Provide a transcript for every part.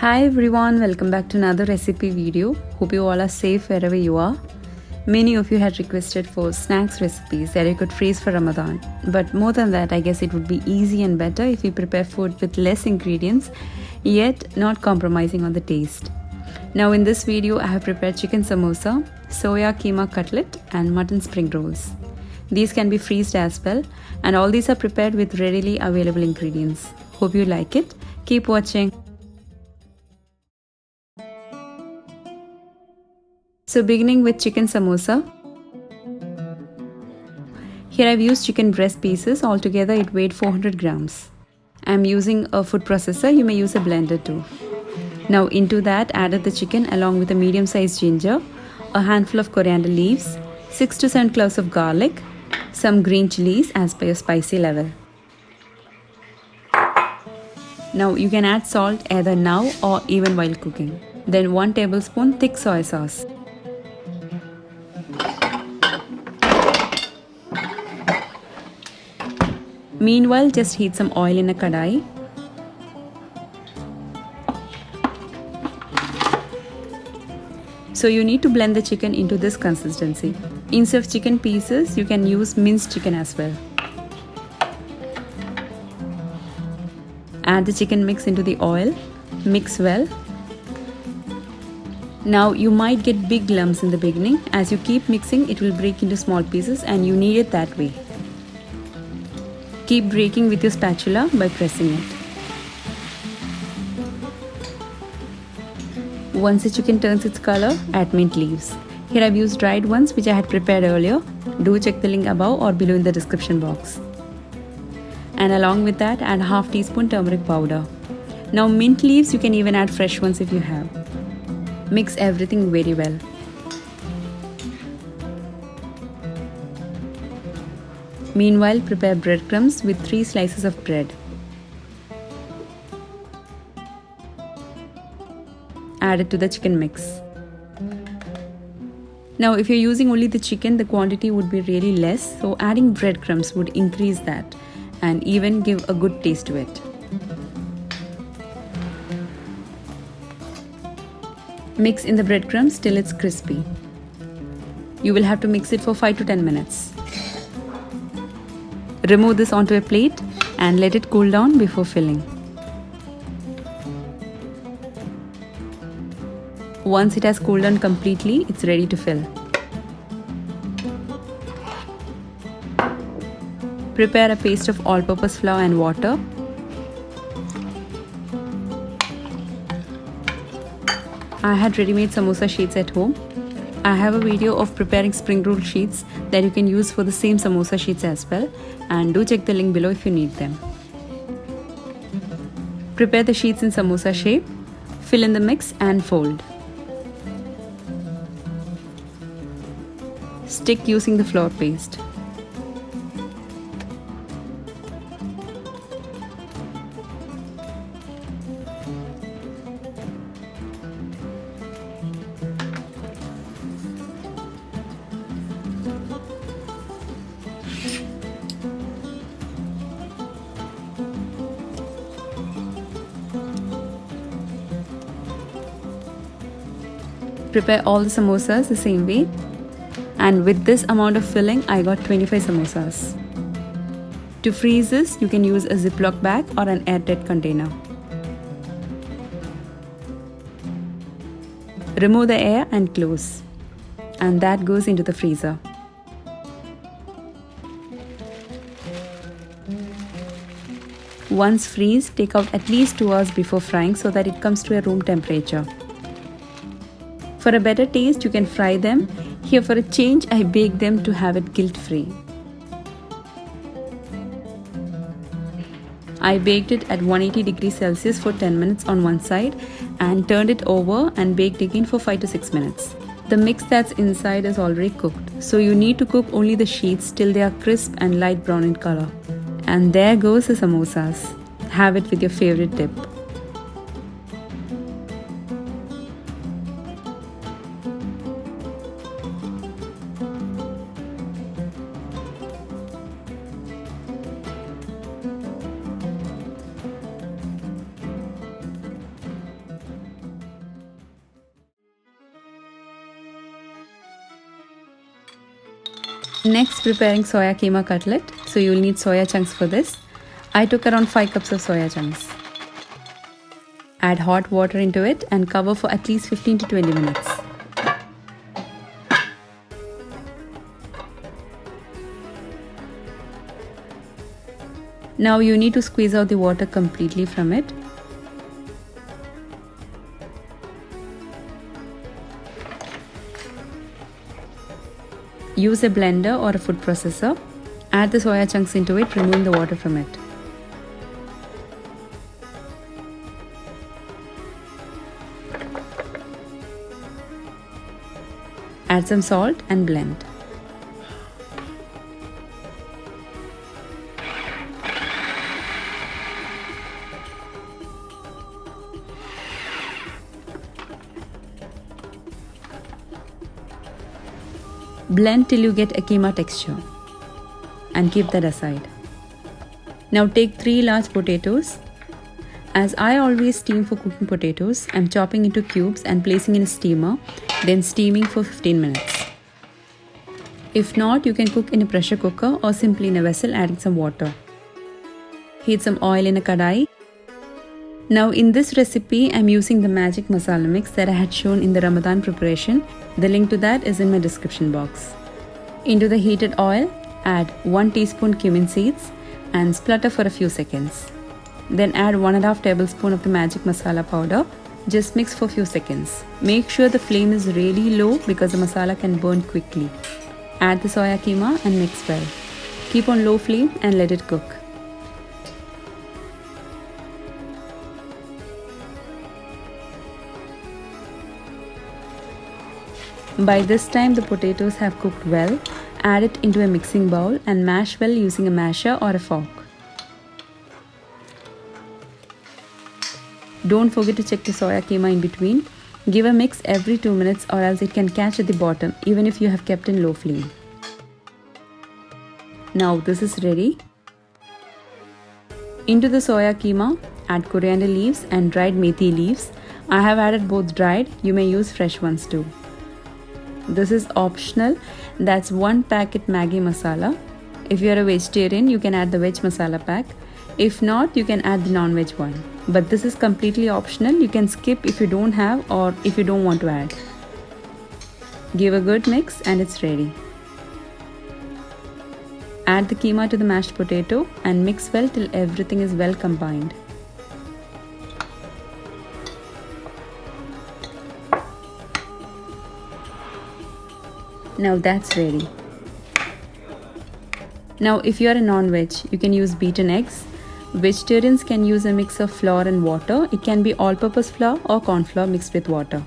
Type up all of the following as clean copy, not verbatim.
Hi everyone, welcome back to another recipe video. Hope you all are safe wherever you are. Many of you had requested for snacks recipes that you could freeze for Ramadan. But more than that, I guess it would be easy and better if you prepare food with less ingredients, yet not compromising on the taste. Now in this video, I have prepared chicken samosa, soya keema cutlet and mutton spring rolls. These can be freezed as well, and all these are prepared with readily available ingredients. Hope you like it. Keep watching. So beginning with chicken samosa. Here I've used chicken breast pieces. Altogether it weighed 400 grams. I'm using a food processor. You may use a blender too. Now into that added the chicken along with a medium-sized ginger, a handful of coriander leaves, 6 to 7 cloves of garlic, some green chillies as per your spicy level. Now you can add salt either now or even while cooking. Then 1 tablespoon thick soy sauce. Meanwhile, just heat some oil in a kadai. So you need to blend the chicken into this consistency. Instead of chicken pieces, you can use minced chicken as well. Add the chicken mix into the oil. Mix well. Now you might get big lumps in the beginning. As you keep mixing, it will break into small pieces and you need it that way. Keep breaking with your spatula by pressing it. Once the chicken turns its color, add mint leaves. Here I've used dried ones which I had prepared earlier. Do check the link above or below in the description box. And along with that, add half teaspoon turmeric powder. Now mint leaves, you can even add fresh ones if you have. Mix everything very well. Meanwhile, prepare breadcrumbs with 3 slices of bread. Add it to the chicken mix. Now if you're using only the chicken, the quantity would be really less, so adding breadcrumbs would increase that and even give a good taste to it. Mix in the breadcrumbs till it's crispy. You will have to mix it for 5 to 10 minutes. Remove this onto a plate and let it cool down before filling. Once it has cooled down completely, it's ready to fill. Prepare a paste of all-purpose flour and water. I had ready-made samosa sheets at home. I have a video of preparing spring roll sheets that you can use for the same samosa sheets as well, and do check the link below if you need them. Prepare the sheets in samosa shape, fill in the mix and fold. Stick using the flour paste. Prepare all the samosas the same way, and with this amount of filling I got 25 samosas. To freeze this, you can use a Ziploc bag or an airtight container. Remove the air and close, and that goes into the freezer. Once freeze, take out at least 2 hours before frying so that it comes to a room temperature. For a better taste, you can fry them. Here for a change, I bake them to have it guilt-free. I baked it at 180 degrees Celsius for 10 minutes on one side and turned it over and baked again for 5 to 6 minutes. The mix that's inside is already cooked, so you need to cook only the sheets till they are crisp and light brown in color. And there goes the samosas. Have it with your favorite dip. Next, preparing soya keema cutlet. So you will need soya chunks for this. I took around 5 cups of soya chunks. Add hot water into it and cover for at least 15 to 20 minutes. Now you need to squeeze out the water completely from it. Use a blender or a food processor. Add the soya chunks into it, removing the water from it. Add some salt and blend. Blend till you get a keema texture and keep that aside. Now take 3 large potatoes. As I always steam for cooking potatoes, I'm chopping into cubes and placing in a steamer, then steaming for 15 minutes. If not, you can cook in a pressure cooker or simply in a vessel adding some water. Heat some oil in a kadai. Now in this recipe, I'm using the magic masala mix that I had shown in the Ramadan preparation. The link to that is in my description box. Into the heated oil, add 1 teaspoon cumin seeds and splutter for a few seconds. Then add 1.5 tablespoon of the magic masala powder. Just mix for a few seconds. Make sure the flame is really low because the masala can burn quickly. Add the soya keema and mix well. Keep on low flame and let it cook. By this time the potatoes have cooked well. Add it into a mixing bowl and mash well using a masher or a fork. Don't forget to check the soya keema in between. Give a mix every 2 minutes or else it can catch at the bottom even if you have kept in low flame. Now this is ready. Into the soya keema, add coriander leaves and dried methi leaves. I have added both dried, you may use fresh ones too. This is optional, that's 1 packet Maggi masala. If you are a vegetarian, you can add the veg masala pack. If not, you can add the non-veg one. But this is completely optional, you can skip if you don't have or if you don't want to add. Give a good mix and it's ready. Add the keema to the mashed potato and mix well till everything is well combined. Now that's ready. Now if you are a non-veg, you can use beaten eggs. Vegetarians can use a mix of flour and water. It can be all-purpose flour or corn flour mixed with water.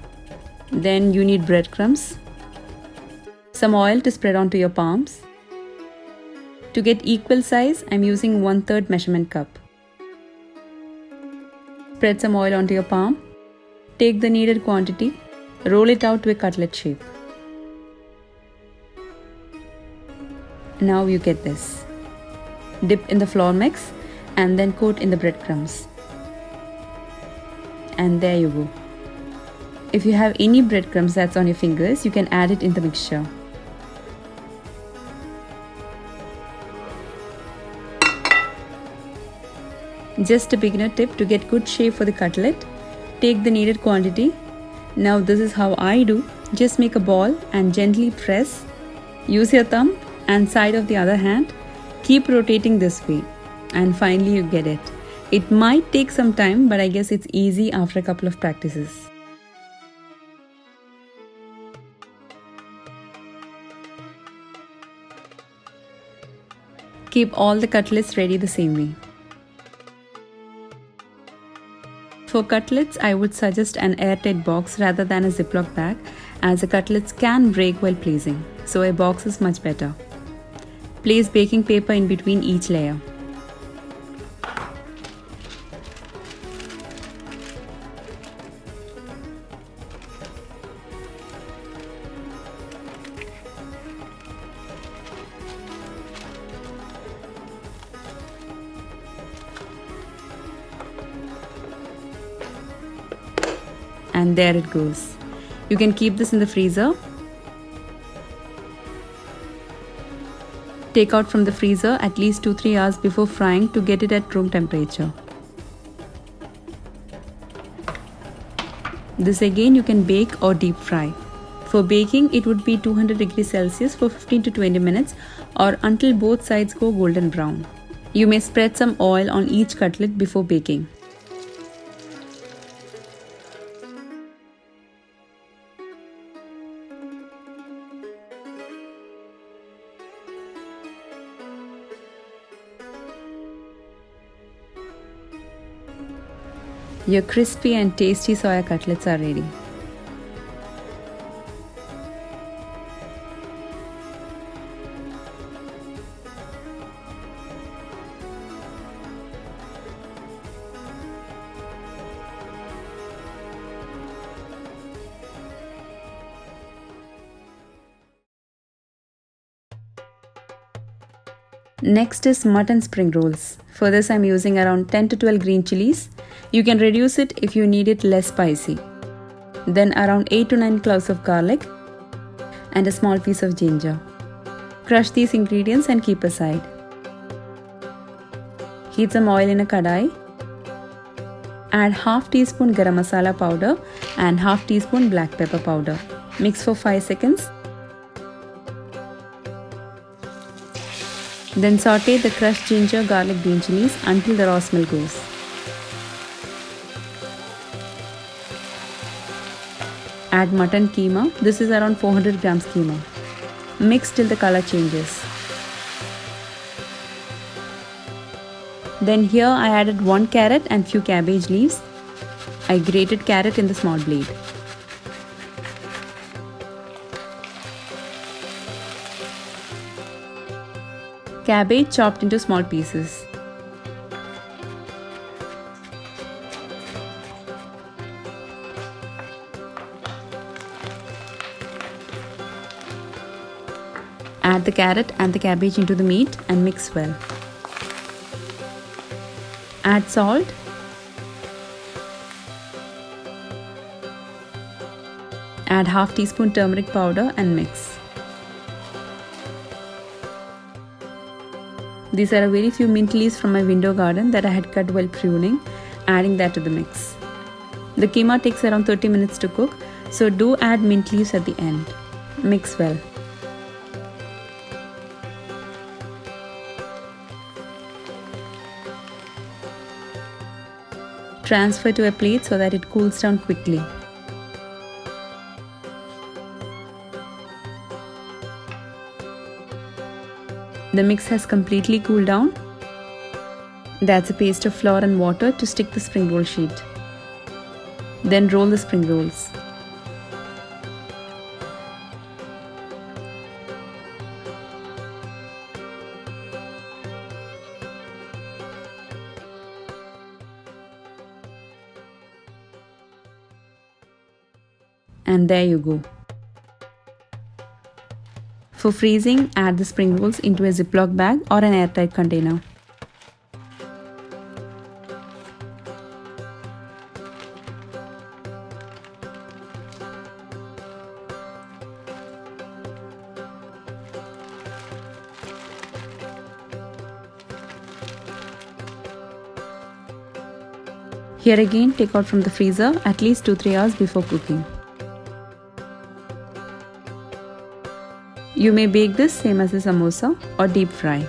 Then you need breadcrumbs, some oil to spread onto your palms. To get equal size, I'm using 1/3 measurement cup. Spread some oil onto your palm. Take the needed quantity, roll it out to a cutlet shape. Now you get this. Dip in the flour mix and then coat in the breadcrumbs. And there you go. If you have any breadcrumbs that's on your fingers, you can add it in the mixture. Just a beginner tip to get good shape for the cutlet. Take the needed quantity. Now this is how I do. Just make a ball and gently press. Use your thumb and side of the other hand. Keep rotating this way and finally you get it. It might take some time, but I guess it's easy after a couple of practices. Keep all the cutlets ready the same way. For cutlets, I would suggest an airtight box rather than a Ziploc bag, as the cutlets can break while placing, so a box is much better. Place baking paper in between each layer. And there it goes. You can keep this in the freezer. Take out from the freezer at least 2-3 hours before frying to get it at room temperature. This again you can bake or deep fry. For baking, it would be 200 degrees Celsius for 15 to 20 minutes or until both sides go golden brown. You may spread some oil on each cutlet before baking. Your crispy and tasty soya cutlets are ready. Next is mutton spring rolls. For this I am using around 10 to 12 green chillies. You can reduce it if you need it less spicy. Then around 8 to 9 cloves of garlic and a small piece of ginger. Crush these ingredients and keep aside. Heat some oil in a kadai. Add half teaspoon garam masala powder and half teaspoon black pepper powder. Mix for 5 seconds. Then saute the crushed ginger, garlic, green chillies until the raw smell goes. Add mutton keema. This is around 400 grams keema. Mix till the color changes. Then here I added 1 carrot and few cabbage leaves. I grated carrot in the small blade. Cabbage chopped into small pieces. Add the carrot and the cabbage into the meat and mix well. Add salt. Add half teaspoon turmeric powder and mix. These are a very few mint leaves from my window garden that I had cut while pruning, adding that to the mix. The keema takes around 30 minutes to cook, so do add mint leaves at the end. Mix well. Transfer to a plate so that it cools down quickly. The mix has completely cooled down. That's a paste of flour and water to stick the spring roll sheet. Then roll the spring rolls. And there you go. For freezing, add the spring rolls into a Ziploc bag or an airtight container. Here again, take out from the freezer at least 2-3 hours before cooking. You may bake this same as a samosa or deep fry.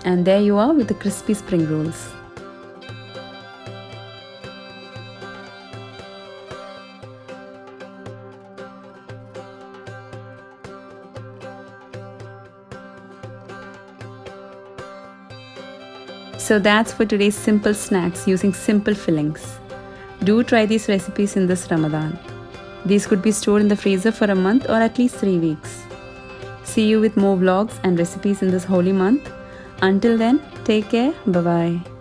And there you are with the crispy spring rolls. So that's for today's simple snacks using simple fillings. Do try these recipes in this Ramadan. These could be stored in the freezer for a month or at least 3 weeks. See you with more vlogs and recipes in this holy month. Until then, take care. Bye-bye.